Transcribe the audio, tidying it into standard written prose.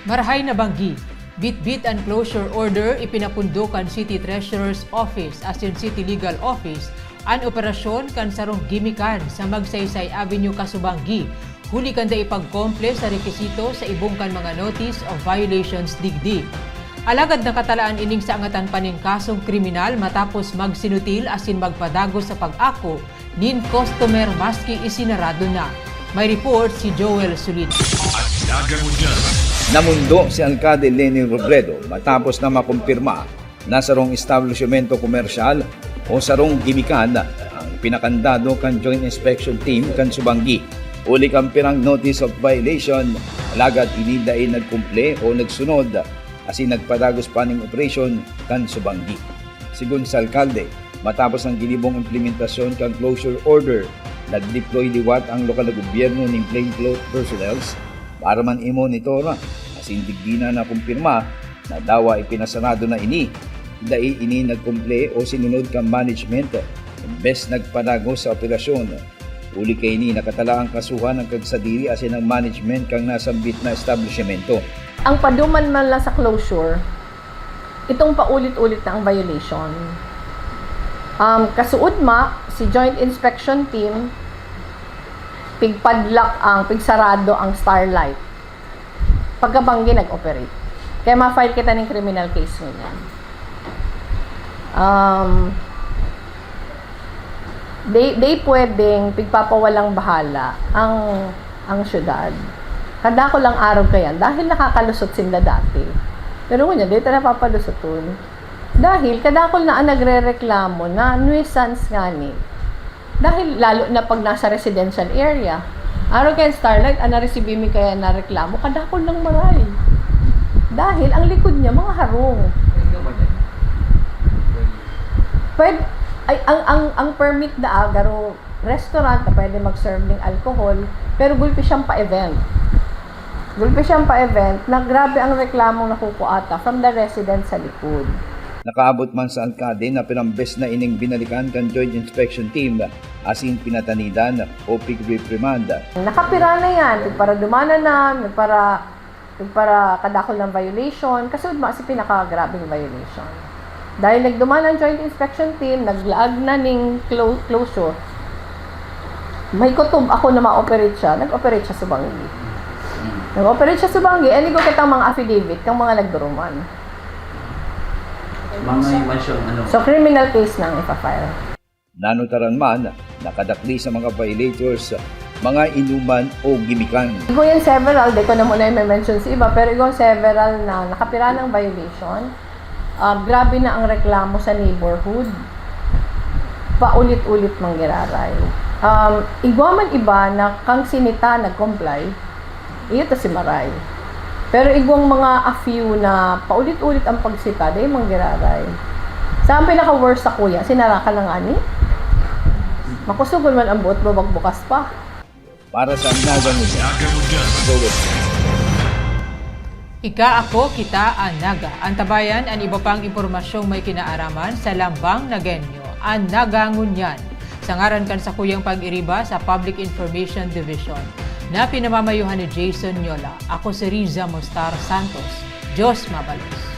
Marahay na Banggi, bit-bit and closure order ipinapundukan City Treasurer's Office as in City Legal Office ang operasyon kan sarong gimikan sa Magsaysay Avenue, Kasubanggi. Huli kanda ipagkomple sa rekisito sa ibong kan mga notice of violations digdi. Alagad nakatalaan ining sa angatan paning kasong kriminal matapos magsinutil asin magpadagos sa pag-ako nin customer maski isinarado na. May report si Joel Sulit. Namundo si Alcalde Leni Robredo matapos na makumpirma na sarong establishmento komersyal o sarong gimikan ang pinakandado kan Joint Inspection Team kan Subanggi. Uli kang pirang notice of violation, alagad iniday nagkumple o nagsunod asin nagpadagos paning operation kan Subanggi. Sigun sa alkalde, matapos ang ginibong implementasyon kan closure order, nag-deploy liwat ang lokal na gobyerno ng plainclothes personnel para man i-monitor asin digdina na kumpirma na dawa ipinasarado na ini. Dai ini nagkumple o sinunod kan management imbes nagpadagos sa operasyon. Uli kay ini nakatala ang kasuhan ng kagsadiri asin ang management kang nasambit na establishmento. Ang paduman man lang sa closure, itong paulit-ulit na ang violation. Kasuod si Joint Inspection Team, pigpadlock pigsarado ang Starlight. Pagkabanggi nag-operate. Kaya ma-file kita ng criminal case ngayon. They pwedeng pigpapawalang bahala ang syudad. Kada ko lang araw kaya dahil nakakalusot sila dati. Pero kunya dito napapalusoton. Dahil kada ko na nagrereklamo na nuisance nga ni. Dahil lalo na pag nasa residential area. Araw kaya Starlight na-receive mi kaya na reklamo kada ko lang maray. Dahil ang likod niya mga harong. Pwede ang permit na agaro restaurant na pwede mag-serve ng alcohol, pero gulpi siyang pa-event. Na grabe ang reklamong nakukuata from the residents sa likod. Nakaabot man sa alkade na pinambes na ining binalikan kan Joint Inspection Team asin pinatanidan o pig-reprimand. Nakapira na yan, para dumana na, para kadakol ng violation, kasi si pinaka-grabing violation. Dahil nagduman ang Joint Inspection Team, naglaag na ning closure, may kutob ako na ma-operate siya, nag-operate siya sa Banggi. And ko kitang mga affidavit, kang mga nagduruman. So, criminal case nang ipa-file. Nanutaran man, nakadakli sa mga violators, mga inuman o gimikan. Igo yan several, di ko na muna yung mention sa iba, pero igo several na nakapira ng violation. Grabe na ang reklamo sa neighborhood. Paulit-ulit manggiraray. Igwa man iba na kang sinita nag-comply, iyo ta si Maray. Pero igwang mga a few na paulit-ulit ang pagsita, dahil manggiraray. Sa ang pinaka-worst sa kuya, sinara ka na nga ni. Makusugon man ang buot, babagbukas pa. Para sa Naga Media. Ika ako, kita, ang Naga. Ang tabayan, ang iba pang impormasyong may kinaaraman sa Lambang Nagenyo, ang Naga Ngunyan. Sa ngaran kan sa kuyang pag-iriba sa Public Information Division na pinamamayuhan ni Jason Nyola. Ako si Riza Mostar Santos. Diyos mabalos.